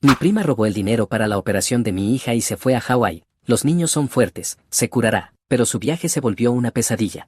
Mi prima robó el dinero para la operación de mi hija y se fue a Hawái. Los niños son fuertes, se curará, pero su viaje se volvió una pesadilla.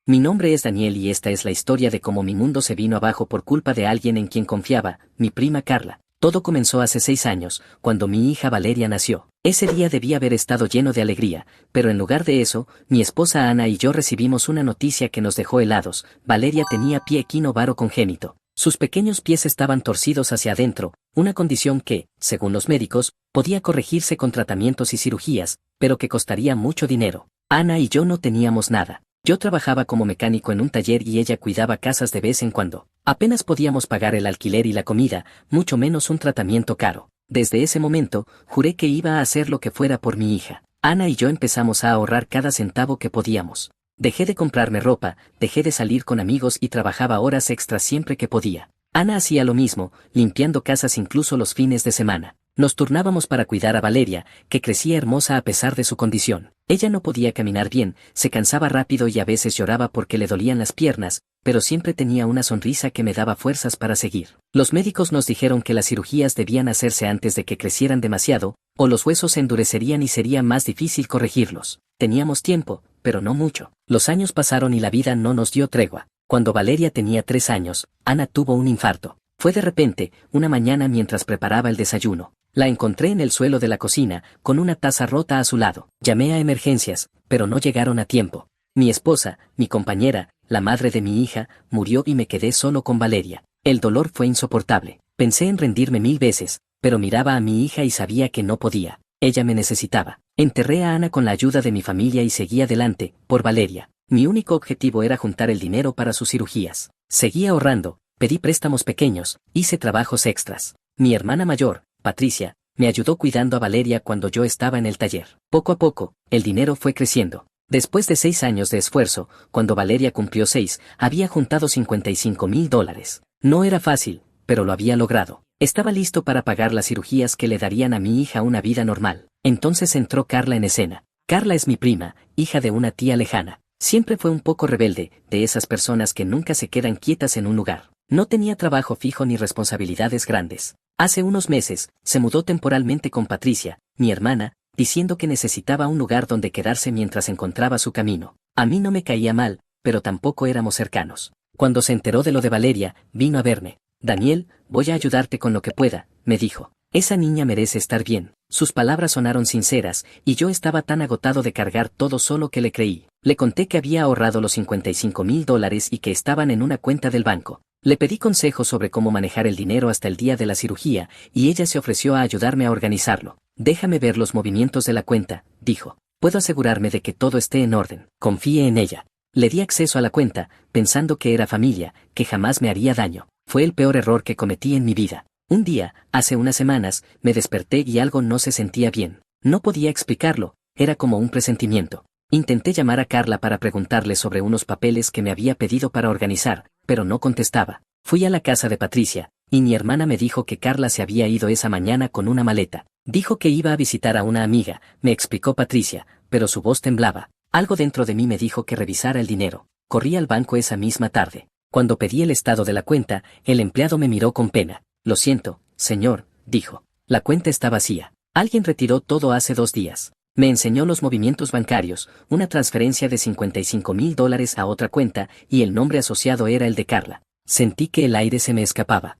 Mi nombre es Daniel y esta es la historia de cómo mi mundo se vino abajo por culpa de alguien en quien confiaba, mi prima Carla. Todo comenzó hace 6 años, cuando mi hija Valeria nació. Ese día debía haber estado lleno de alegría, pero en lugar de eso, mi esposa Ana y yo recibimos una noticia que nos dejó helados. Valeria tenía pie equinovaro congénito. Sus pequeños pies estaban torcidos hacia adentro, una condición que, según los médicos, podía corregirse con tratamientos y cirugías, pero que costaría mucho dinero. Ana y yo no teníamos nada. Yo trabajaba como mecánico en un taller y ella cuidaba casas de vez en cuando. Apenas podíamos pagar el alquiler y la comida, mucho menos un tratamiento caro. Desde ese momento, juré que iba a hacer lo que fuera por mi hija. Ana y yo empezamos a ahorrar cada centavo que podíamos. Dejé de comprarme ropa, dejé de salir con amigos y trabajaba horas extras siempre que podía. Ana hacía lo mismo, limpiando casas incluso los fines de semana. Nos turnábamos para cuidar a Valeria, que crecía hermosa a pesar de su condición. Ella no podía caminar bien, se cansaba rápido y a veces lloraba porque le dolían las piernas, pero siempre tenía una sonrisa que me daba fuerzas para seguir. Los médicos nos dijeron que las cirugías debían hacerse antes de que crecieran demasiado, o los huesos se endurecerían y sería más difícil corregirlos. Teníamos tiempo, pero no mucho. Los años pasaron y la vida no nos dio tregua. Cuando Valeria tenía 3 años, Ana tuvo un infarto. Fue de repente, una mañana mientras preparaba el desayuno. La encontré en el suelo de la cocina, con una taza rota a su lado. Llamé a emergencias, pero no llegaron a tiempo. Mi esposa, mi compañera, la madre de mi hija, murió y me quedé solo con Valeria. El dolor fue insoportable. Pensé en rendirme 1000 veces, pero miraba a mi hija y sabía que no podía. Ella me necesitaba. Enterré a Ana con la ayuda de mi familia y seguí adelante, por Valeria. Mi único objetivo era juntar el dinero para sus cirugías. Seguí ahorrando, pedí préstamos pequeños, hice trabajos extras. Mi hermana mayor, Patricia, me ayudó cuidando a Valeria cuando yo estaba en el taller. Poco a poco, el dinero fue creciendo. Después de 6 años de esfuerzo, cuando Valeria cumplió 6, había juntado $55,000. No era fácil, pero lo había logrado. Estaba listo para pagar las cirugías que le darían a mi hija una vida normal. Entonces entró Carla en escena. Carla es mi prima, hija de una tía lejana. Siempre fue un poco rebelde, de esas personas que nunca se quedan quietas en un lugar. No tenía trabajo fijo ni responsabilidades grandes. Hace unos meses, se mudó temporalmente con Patricia, mi hermana, diciendo que necesitaba un lugar donde quedarse mientras encontraba su camino. A mí no me caía mal, pero tampoco éramos cercanos. Cuando se enteró de lo de Valeria, vino a verme. Daniel, voy a ayudarte con lo que pueda, me dijo. Esa niña merece estar bien. Sus palabras sonaron sinceras, y yo estaba tan agotado de cargar todo solo que le creí. Le conté que había ahorrado los $55,000 y que estaban en una cuenta del banco. Le pedí consejos sobre cómo manejar el dinero hasta el día de la cirugía, y ella se ofreció a ayudarme a organizarlo. Déjame ver los movimientos de la cuenta, dijo. Puedo asegurarme de que todo esté en orden. Confíe en ella. Le di acceso a la cuenta, pensando que era familia, que jamás me haría daño. Fue el peor error que cometí en mi vida. Un día, hace unas semanas, me desperté y algo no se sentía bien. No podía explicarlo, era como un presentimiento. Intenté llamar a Carla para preguntarle sobre unos papeles que me había pedido para organizar, pero no contestaba. Fui a la casa de Patricia, y mi hermana me dijo que Carla se había ido esa mañana con una maleta. Dijo que iba a visitar a una amiga, me explicó Patricia, pero su voz temblaba. Algo dentro de mí me dijo que revisara el dinero. Corrí al banco esa misma tarde. Cuando pedí el estado de la cuenta, el empleado me miró con pena. Lo siento, señor, dijo. La cuenta está vacía. Alguien retiró todo hace 2 días. Me enseñó los movimientos bancarios, una transferencia de $55,000 a otra cuenta, y el nombre asociado era el de Carla. Sentí que el aire se me escapaba.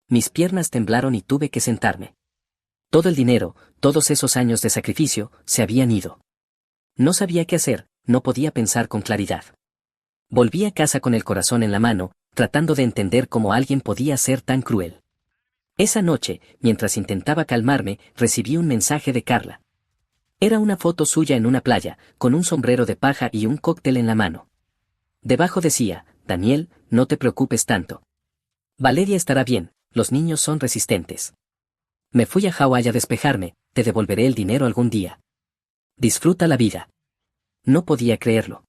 Mis piernas temblaron y tuve que sentarme. Todo el dinero, todos esos años de sacrificio, se habían ido. No sabía qué hacer, no podía pensar con claridad. Volví a casa con el corazón en la mano, tratando de entender cómo alguien podía ser tan cruel. Esa noche, mientras intentaba calmarme, recibí un mensaje de Carla. Era una foto suya en una playa, con un sombrero de paja y un cóctel en la mano. Debajo decía, Daniel, no te preocupes tanto. Valeria estará bien, los niños son resistentes. Me fui a Hawái a despejarme, te devolveré el dinero algún día. Disfruta la vida. No podía creerlo.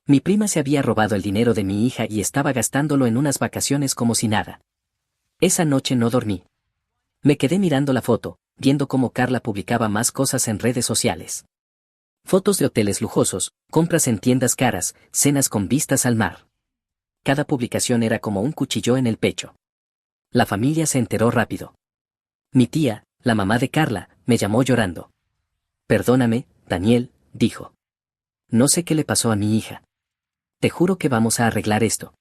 Mi prima se había robado el dinero de mi hija y estaba gastándolo en unas vacaciones como si nada. Esa noche no dormí. Me quedé mirando la foto, viendo cómo Carla publicaba más cosas en redes sociales. Fotos de hoteles lujosos, compras en tiendas caras, cenas con vistas al mar. Cada publicación era como un cuchillo en el pecho. La familia se enteró rápido. Mi tía, la mamá de Carla, me llamó llorando. Perdóname, Daniel, dijo. No sé qué le pasó a mi hija. Te juro que vamos a arreglar esto.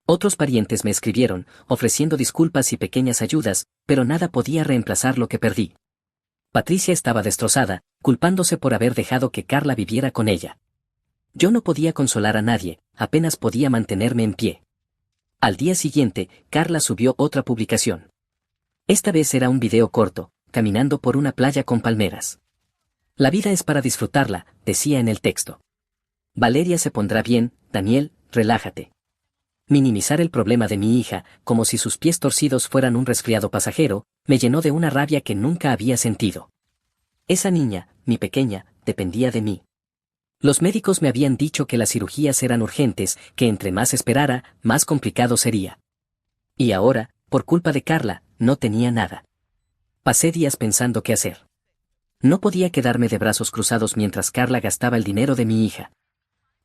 Otros parientes me escribieron, ofreciendo disculpas y pequeñas ayudas, pero nada podía reemplazar lo que perdí. Patricia estaba destrozada, culpándose por haber dejado que Carla viviera con ella. Yo no podía consolar a nadie, apenas podía mantenerme en pie. Al día siguiente, Carla subió otra publicación. Esta vez era un video corto, caminando por una playa con palmeras. La vida es para disfrutarla, decía en el texto. Valeria se pondrá bien, Daniel, relájate. Minimizar el problema de mi hija, como si sus pies torcidos fueran un resfriado pasajero, me llenó de una rabia que nunca había sentido. Esa niña, mi pequeña, dependía de mí. Los médicos me habían dicho que las cirugías eran urgentes, que entre más esperara, más complicado sería. Y ahora, por culpa de Carla, no tenía nada. Pasé días pensando qué hacer. No podía quedarme de brazos cruzados mientras Carla gastaba el dinero de mi hija.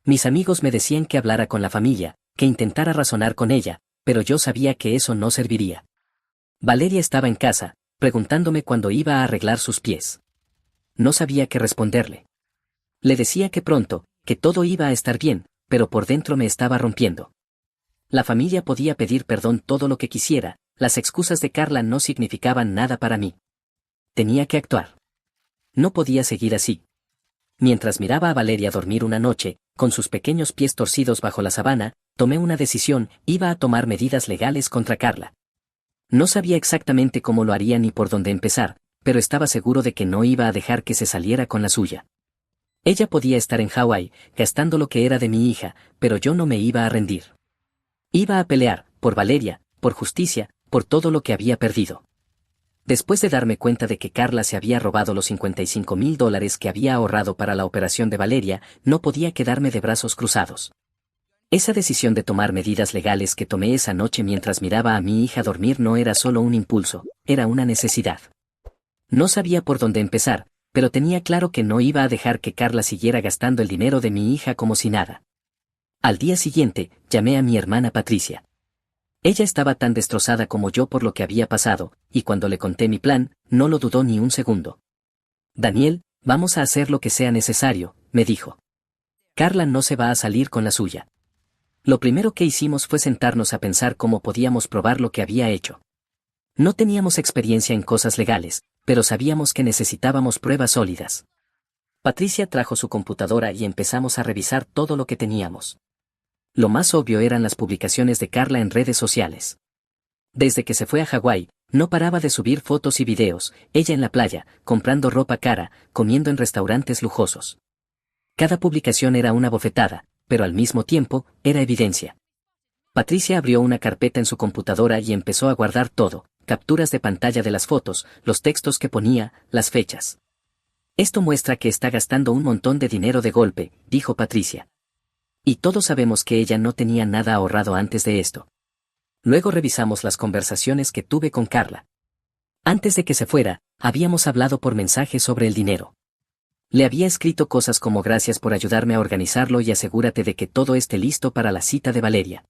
Mis amigos me decían que hablara con la familia, que intentara razonar con ella, pero yo sabía que eso no serviría. Valeria estaba en casa, preguntándome cuándo iba a arreglar sus pies. No sabía qué responderle. Le decía que pronto, que todo iba a estar bien, pero por dentro me estaba rompiendo. La familia podía pedir perdón todo lo que quisiera, las excusas de Carla no significaban nada para mí. Tenía que actuar. No podía seguir así. Mientras miraba a Valeria dormir una noche, con sus pequeños pies torcidos bajo la sábana, tomé una decisión, iba a tomar medidas legales contra Carla. No sabía exactamente cómo lo haría ni por dónde empezar, pero estaba seguro de que no iba a dejar que se saliera con la suya. Ella podía estar en Hawái, gastando lo que era de mi hija, pero yo no me iba a rendir. Iba a pelear, por Valeria, por justicia, por todo lo que había perdido. Después de darme cuenta de que Carla se había robado los $55,000 que había ahorrado para la operación de Valeria, no podía quedarme de brazos cruzados. Esa decisión de tomar medidas legales que tomé esa noche mientras miraba a mi hija dormir no era solo un impulso, era una necesidad. No sabía por dónde empezar, pero tenía claro que no iba a dejar que Carla siguiera gastando el dinero de mi hija como si nada. Al día siguiente, llamé a mi hermana Patricia. Ella estaba tan destrozada como yo por lo que había pasado, y cuando le conté mi plan, no lo dudó ni un segundo. Daniel, vamos a hacer lo que sea necesario, me dijo. Carla no se va a salir con la suya. Lo primero que hicimos fue sentarnos a pensar cómo podíamos probar lo que había hecho. No teníamos experiencia en cosas legales, pero sabíamos que necesitábamos pruebas sólidas. Patricia trajo su computadora y empezamos a revisar todo lo que teníamos. Lo más obvio eran las publicaciones de Carla en redes sociales. Desde que se fue a Hawái, no paraba de subir fotos y videos, ella en la playa, comprando ropa cara, comiendo en restaurantes lujosos. Cada publicación era una bofetada, pero al mismo tiempo, era evidencia. Patricia abrió una carpeta en su computadora y empezó a guardar todo, capturas de pantalla de las fotos, los textos que ponía, las fechas. Esto muestra que está gastando un montón de dinero de golpe, dijo Patricia. Y todos sabemos que ella no tenía nada ahorrado antes de esto. Luego revisamos las conversaciones que tuve con Carla. Antes de que se fuera, habíamos hablado por mensaje sobre el dinero. Le había escrito cosas como gracias por ayudarme a organizarlo y asegúrate de que todo esté listo para la cita de Valeria.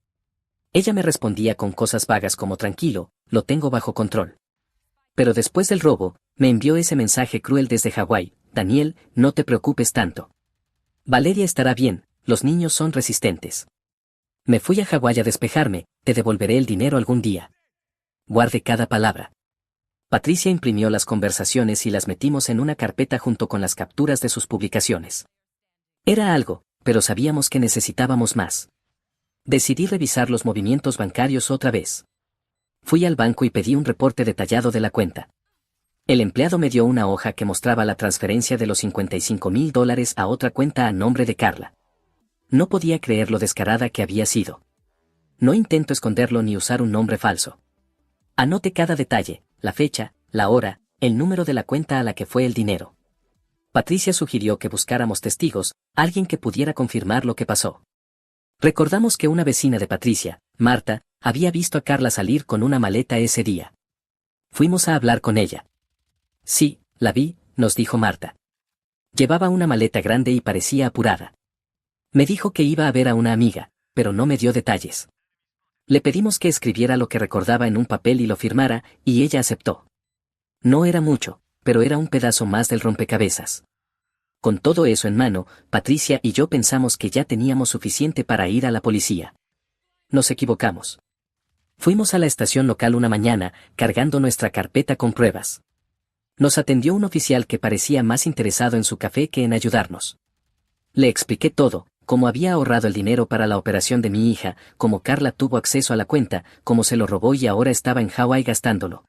Ella me respondía con cosas vagas como tranquilo, lo tengo bajo control. Pero después del robo, me envió ese mensaje cruel desde Hawái, Daniel, no te preocupes tanto. Valeria estará bien, los niños son resistentes. Me fui a Hawái a despejarme, te devolveré el dinero algún día. Guarde cada palabra. Patricia imprimió las conversaciones y las metimos en una carpeta junto con las capturas de sus publicaciones. Era algo, pero sabíamos que necesitábamos más. Decidí revisar los movimientos bancarios otra vez. Fui al banco y pedí un reporte detallado de la cuenta. El empleado me dio una hoja que mostraba la transferencia de los $55,000 a otra cuenta a nombre de Carla. No podía creer lo descarada que había sido. No intento esconderlo ni usar un nombre falso. Anote cada detalle, la fecha, la hora, el número de la cuenta a la que fue el dinero. Patricia sugirió que buscáramos testigos, alguien que pudiera confirmar lo que pasó. Recordamos que una vecina de Patricia, Marta, había visto a Carla salir con una maleta ese día. Fuimos a hablar con ella. Sí, la vi, nos dijo Marta. Llevaba una maleta grande y parecía apurada. Me dijo que iba a ver a una amiga, pero no me dio detalles. Le pedimos que escribiera lo que recordaba en un papel y lo firmara, y ella aceptó. No era mucho, pero era un pedazo más del rompecabezas. Con todo eso en mano, Patricia y yo pensamos que ya teníamos suficiente para ir a la policía. Nos equivocamos. Fuimos a la estación local una mañana, cargando nuestra carpeta con pruebas. Nos atendió un oficial que parecía más interesado en su café que en ayudarnos. Le expliqué todo, cómo había ahorrado el dinero para la operación de mi hija, cómo Carla tuvo acceso a la cuenta, cómo se lo robó y ahora estaba en Hawái gastándolo.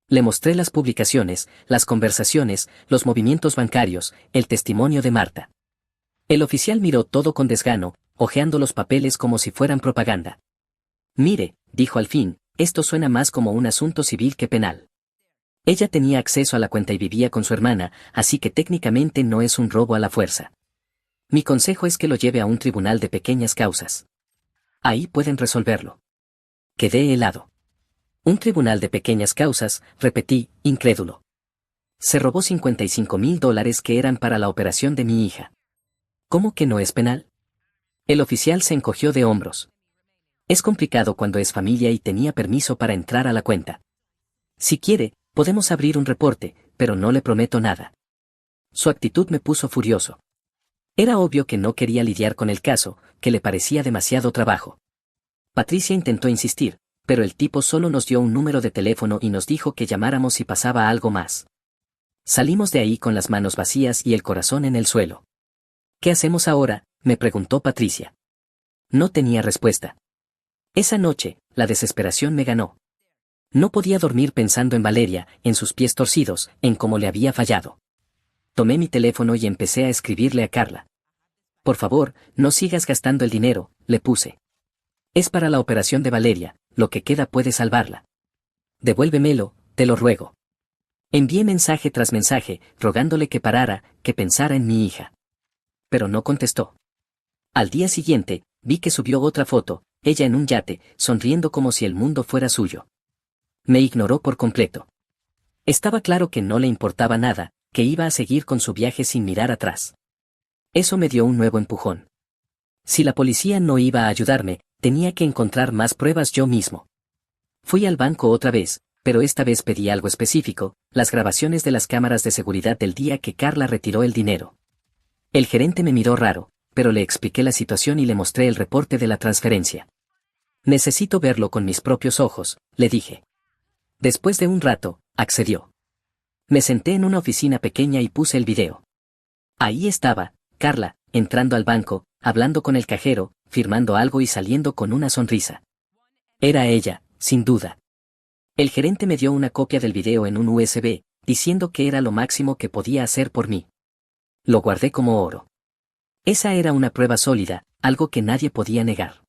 Le mostré las publicaciones, las conversaciones, los movimientos bancarios, el testimonio de Marta. El oficial miró todo con desgano, hojeando los papeles como si fueran propaganda. Mire, dijo al fin, esto suena más como un asunto civil que penal. Ella tenía acceso a la cuenta y vivía con su hermana, así que técnicamente no es un robo a la fuerza. Mi consejo es que lo lleve a un tribunal de pequeñas causas. Ahí pueden resolverlo. Quedé helado. Un tribunal de pequeñas causas, repetí, incrédulo. Se robó $55,000 que eran para la operación de mi hija. ¿Cómo que no es penal? El oficial se encogió de hombros. Es complicado cuando es familia y tenía permiso para entrar a la cuenta. Si quiere, podemos abrir un reporte, pero no le prometo nada. Su actitud me puso furioso. Era obvio que no quería lidiar con el caso, que le parecía demasiado trabajo. Patricia intentó insistir, pero el tipo solo nos dio un número de teléfono y nos dijo que llamáramos si pasaba algo más. Salimos de ahí con las manos vacías y el corazón en el suelo. ¿Qué hacemos ahora?, me preguntó Patricia. No tenía respuesta. Esa noche, la desesperación me ganó. No podía dormir pensando en Valeria, en sus pies torcidos, en cómo le había fallado. Tomé mi teléfono y empecé a escribirle a Carla. Por favor, no sigas gastando el dinero, le puse. Es para la operación de Valeria, lo que queda puede salvarla. Devuélvemelo, te lo ruego. Envié mensaje tras mensaje, rogándole que parara, que pensara en mi hija. Pero no contestó. Al día siguiente, vi que subió otra foto, ella en un yate, sonriendo como si el mundo fuera suyo. Me ignoró por completo. Estaba claro que no le importaba nada, que iba a seguir con su viaje sin mirar atrás. Eso me dio un nuevo empujón. Si la policía no iba a ayudarme, tenía que encontrar más pruebas yo mismo. Fui al banco otra vez, pero esta vez pedí algo específico, las grabaciones de las cámaras de seguridad del día que Carla retiró el dinero. El gerente me miró raro, pero le expliqué la situación y le mostré el reporte de la transferencia. Necesito verlo con mis propios ojos, le dije. Después de un rato, accedió. Me senté en una oficina pequeña y puse el video. Ahí estaba, Carla, entrando al banco, hablando con el cajero, firmando algo y saliendo con una sonrisa. Era ella, sin duda. El gerente me dio una copia del video en un USB, diciendo que era lo máximo que podía hacer por mí. Lo guardé como oro. Esa era una prueba sólida, algo que nadie podía negar.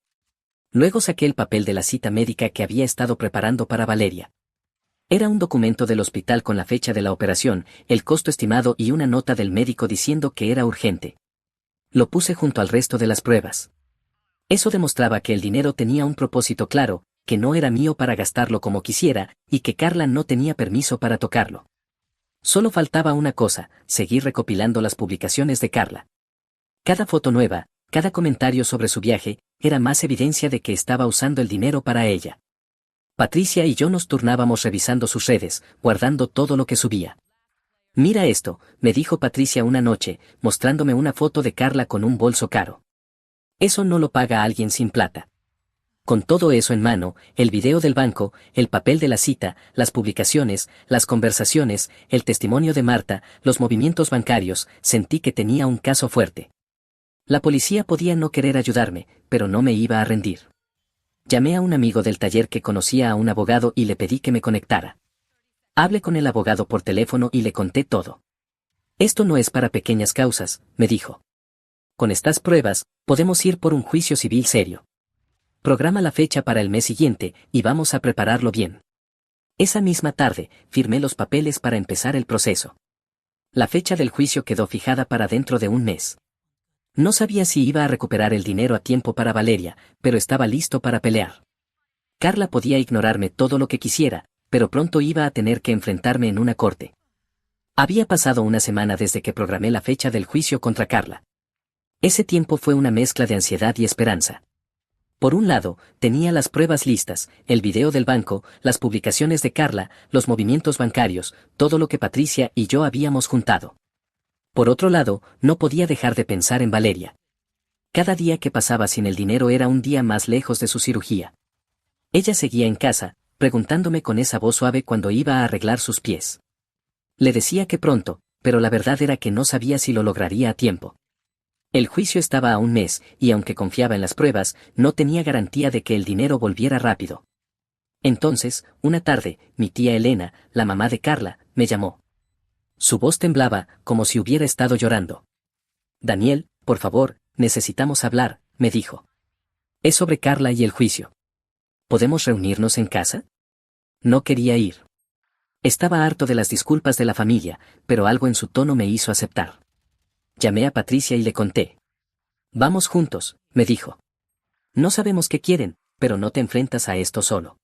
Luego saqué el papel de la cita médica que había estado preparando para Valeria. Era un documento del hospital con la fecha de la operación, el costo estimado y una nota del médico diciendo que era urgente. Lo puse junto al resto de las pruebas. Eso demostraba que el dinero tenía un propósito claro, que no era mío para gastarlo como quisiera, y que Carla no tenía permiso para tocarlo. Solo faltaba una cosa, seguir recopilando las publicaciones de Carla. Cada foto nueva, cada comentario sobre su viaje, era más evidencia de que estaba usando el dinero para ella. Patricia y yo nos turnábamos revisando sus redes, guardando todo lo que subía. Mira esto, me dijo Patricia una noche, mostrándome una foto de Carla con un bolso caro. Eso no lo paga alguien sin plata. Con todo eso en mano, el video del banco, el papel de la cita, las publicaciones, las conversaciones, el testimonio de Marta, los movimientos bancarios, sentí que tenía un caso fuerte. La policía podía no querer ayudarme, pero no me iba a rendir. Llamé a un amigo del taller que conocía a un abogado y le pedí que me conectara. Hablé con el abogado por teléfono y le conté todo. Esto no es para pequeñas causas, me dijo. Con estas pruebas, podemos ir por un juicio civil serio. Programa la fecha para el mes siguiente y vamos a prepararlo bien. Esa misma tarde, firmé los papeles para empezar el proceso. La fecha del juicio quedó fijada para dentro de un mes. No sabía si iba a recuperar el dinero a tiempo para Valeria, pero estaba listo para pelear. Carla podía ignorarme todo lo que quisiera, pero pronto iba a tener que enfrentarme en una corte. Había pasado una semana desde que programé la fecha del juicio contra Carla. Ese tiempo fue una mezcla de ansiedad y esperanza. Por un lado, tenía las pruebas listas, el video del banco, las publicaciones de Carla, los movimientos bancarios, todo lo que Patricia y yo habíamos juntado. Por otro lado, no podía dejar de pensar en Valeria. Cada día que pasaba sin el dinero era un día más lejos de su cirugía. Ella seguía en casa, preguntándome con esa voz suave cuando iba a arreglar sus pies. Le decía que pronto, pero la verdad era que no sabía si lo lograría a tiempo. El juicio estaba a un mes, y aunque confiaba en las pruebas, no tenía garantía de que el dinero volviera rápido. Entonces, una tarde, mi tía Elena, la mamá de Carla, me llamó. Su voz temblaba, como si hubiera estado llorando. Daniel, por favor, necesitamos hablar, me dijo. Es sobre Carla y el juicio. ¿Podemos reunirnos en casa? No quería ir. Estaba harto de las disculpas de la familia, pero algo en su tono me hizo aceptar. Llamé a Patricia y le conté. Vamos juntos, me dijo. No sabemos qué quieren, pero no te enfrentas a esto solo.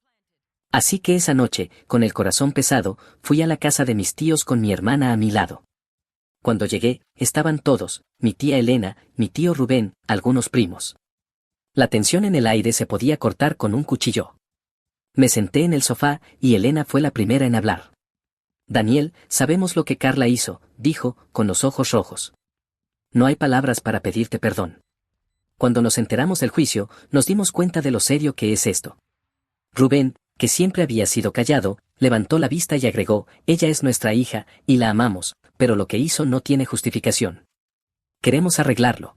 Así que esa noche, con el corazón pesado, fui a la casa de mis tíos con mi hermana a mi lado. Cuando llegué, estaban todos, mi tía Elena, mi tío Rubén, algunos primos. La tensión en el aire se podía cortar con un cuchillo. Me senté en el sofá, y Elena fue la primera en hablar. Daniel, sabemos lo que Carla hizo, dijo, con los ojos rojos. No hay palabras para pedirte perdón. Cuando nos enteramos del juicio, nos dimos cuenta de lo serio que es esto. Rubén, que siempre había sido callado, levantó la vista y agregó, ella es nuestra hija, y la amamos, pero lo que hizo no tiene justificación. Queremos arreglarlo.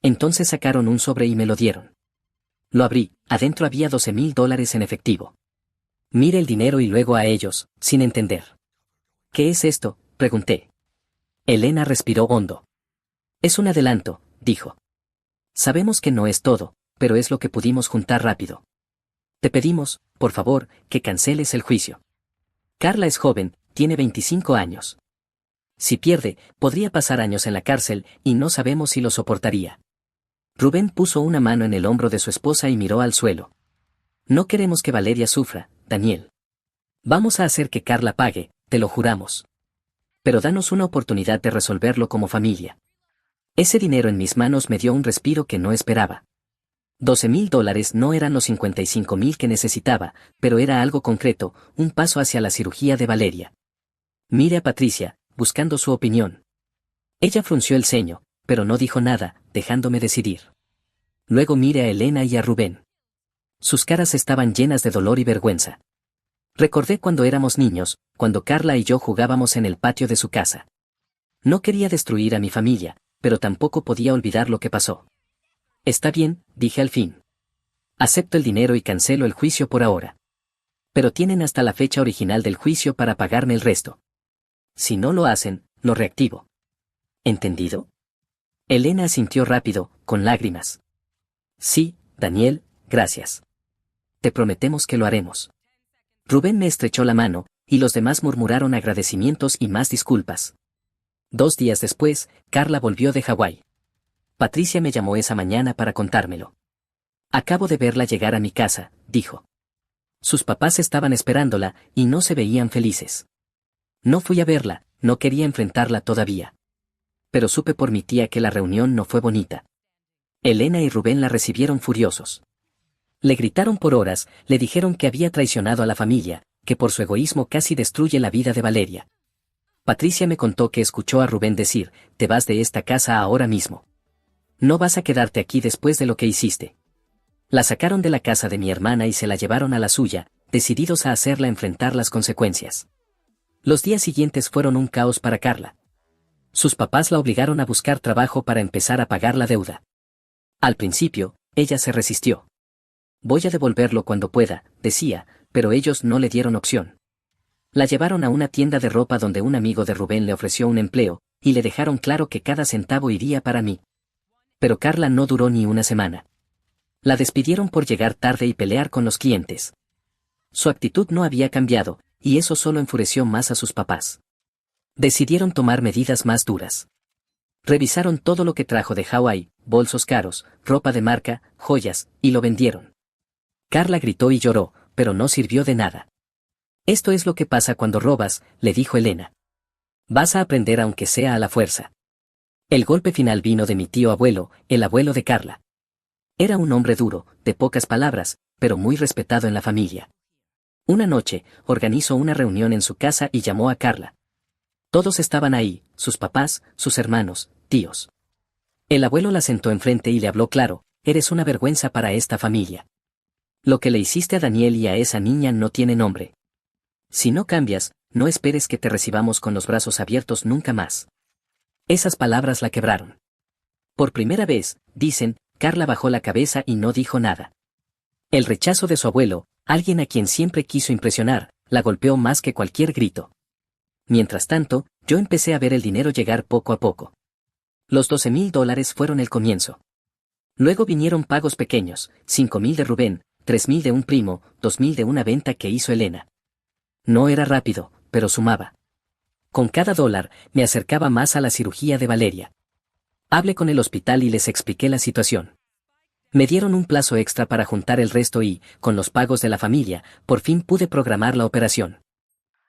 Entonces sacaron un sobre y me lo dieron. Lo abrí, adentro había $12,000 en efectivo. Miré el dinero y luego a ellos, sin entender. ¿Qué es esto?, pregunté. Elena respiró hondo. Es un adelanto, dijo. Sabemos que no es todo, pero es lo que pudimos juntar rápido. Te pedimos, por favor, que canceles el juicio. Carla es joven, tiene 25 años. Si pierde, podría pasar años en la cárcel y no sabemos si lo soportaría. Rubén puso una mano en el hombro de su esposa y miró al suelo. No queremos que Valeria sufra, Daniel. Vamos a hacer que Carla pague, te lo juramos. Pero danos una oportunidad de resolverlo como familia. Ese dinero en mis manos me dio un respiro que no esperaba. $12,000 no eran los 55,000 que necesitaba, pero era algo concreto, un paso hacia la cirugía de Valeria. Miré a Patricia, buscando su opinión. Ella frunció el ceño, pero no dijo nada, dejándome decidir. Luego miré a Elena y a Rubén. Sus caras estaban llenas de dolor y vergüenza. Recordé cuando éramos niños, cuando Carla y yo jugábamos en el patio de su casa. No quería destruir a mi familia, pero tampoco podía olvidar lo que pasó. Está bien, dije al fin. Acepto el dinero y cancelo el juicio por ahora. Pero tienen hasta la fecha original del juicio para pagarme el resto. Si no lo hacen, lo reactivo. ¿Entendido? Elena asintió rápido, con lágrimas. Sí, Daniel, gracias. Te prometemos que lo haremos. Rubén me estrechó la mano, y los demás murmuraron agradecimientos y más disculpas. 2 días después, Carla volvió de Hawái. Patricia me llamó esa mañana para contármelo. Acabo de verla llegar a mi casa, dijo. Sus papás estaban esperándola, y no se veían felices. No fui a verla, no quería enfrentarla todavía. Pero supe por mi tía que la reunión no fue bonita. Elena y Rubén la recibieron furiosos. Le gritaron por horas, le dijeron que había traicionado a la familia, que por su egoísmo casi destruye la vida de Valeria. Patricia me contó que escuchó a Rubén decir, te vas de esta casa ahora mismo. No vas a quedarte aquí después de lo que hiciste. La sacaron de la casa de mi hermana y se la llevaron a la suya, decididos a hacerla enfrentar las consecuencias. Los días siguientes fueron un caos para Carla. Sus papás la obligaron a buscar trabajo para empezar a pagar la deuda. Al principio, ella se resistió. Voy a devolverlo cuando pueda, decía, pero ellos no le dieron opción. La llevaron a una tienda de ropa donde un amigo de Rubén le ofreció un empleo, y le dejaron claro que cada centavo iría para mí. Pero Carla no duró ni una semana. La despidieron por llegar tarde y pelear con los clientes. Su actitud no había cambiado, y eso solo enfureció más a sus papás. Decidieron tomar medidas más duras. Revisaron todo lo que trajo de Hawái, bolsos caros, ropa de marca, joyas, y lo vendieron. Carla gritó y lloró, pero no sirvió de nada. Esto es lo que pasa cuando robas, le dijo Elena. Vas a aprender aunque sea a la fuerza. El golpe final vino de mi tío abuelo, el abuelo de Carla. Era un hombre duro, de pocas palabras, pero muy respetado en la familia. Una noche, organizó una reunión en su casa y llamó a Carla. Todos estaban ahí, sus papás, sus hermanos, tíos. El abuelo la sentó enfrente y le habló claro: eres una vergüenza para esta familia. Lo que le hiciste a Daniel y a esa niña no tiene nombre. Si no cambias, no esperes que te recibamos con los brazos abiertos nunca más. Esas palabras la quebraron. Por primera vez, dicen, Carla bajó la cabeza y no dijo nada. El rechazo de su abuelo, alguien a quien siempre quiso impresionar, la golpeó más que cualquier grito. Mientras tanto, yo empecé a ver el dinero llegar poco a poco. Los $12,000 fueron el comienzo. Luego vinieron pagos pequeños: 5,000 de Rubén, 3,000 de un primo, 2,000 de una venta que hizo Elena. No era rápido, pero sumaba. Con cada dólar, me acercaba más a la cirugía de Valeria. Hablé con el hospital y les expliqué la situación. Me dieron un plazo extra para juntar el resto y, con los pagos de la familia, por fin pude programar la operación.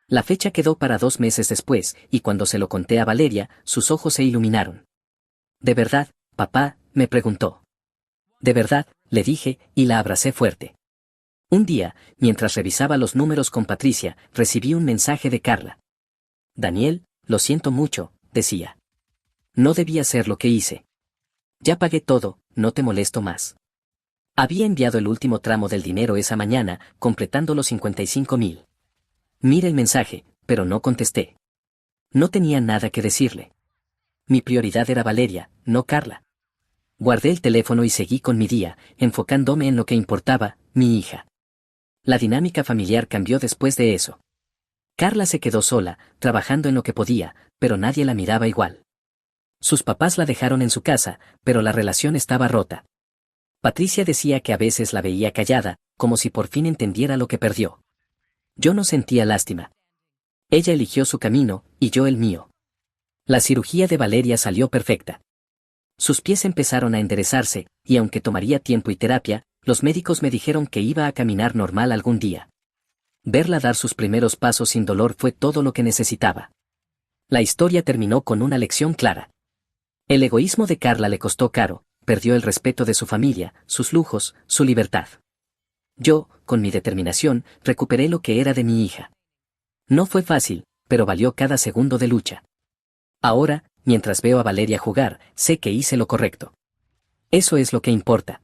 La fecha quedó para 2 meses después, y cuando se lo conté a Valeria, sus ojos se iluminaron. ¿De verdad, papá?, me preguntó. De verdad, le dije, y la abracé fuerte. Un día, mientras revisaba los números con Patricia, recibí un mensaje de Carla. Daniel, lo siento mucho, decía. No debía hacer lo que hice. Ya pagué todo, no te molesto más. Había enviado el último tramo del dinero esa mañana, completando los 55,000. Mira el mensaje, pero no contesté. No tenía nada que decirle. Mi prioridad era Valeria, no Carla. Guardé el teléfono y seguí con mi día, enfocándome en lo que importaba: mi hija. La dinámica familiar cambió después de eso. Carla se quedó sola, trabajando en lo que podía, pero nadie la miraba igual. Sus papás la dejaron en su casa, pero la relación estaba rota. Patricia decía que a veces la veía callada, como si por fin entendiera lo que perdió. Yo no sentía lástima. Ella eligió su camino, y yo el mío. La cirugía de Valeria salió perfecta. Sus pies empezaron a enderezarse, y aunque tomaría tiempo y terapia, los médicos me dijeron que iba a caminar normal algún día. Verla dar sus primeros pasos sin dolor fue todo lo que necesitaba. La historia terminó con una lección clara. El egoísmo de Carla le costó caro: perdió el respeto de su familia, sus lujos, su libertad. Yo, con mi determinación, recuperé lo que era de mi hija. No fue fácil, pero valió cada segundo de lucha. Ahora, mientras veo a Valeria jugar, sé que hice lo correcto. Eso es lo que importa.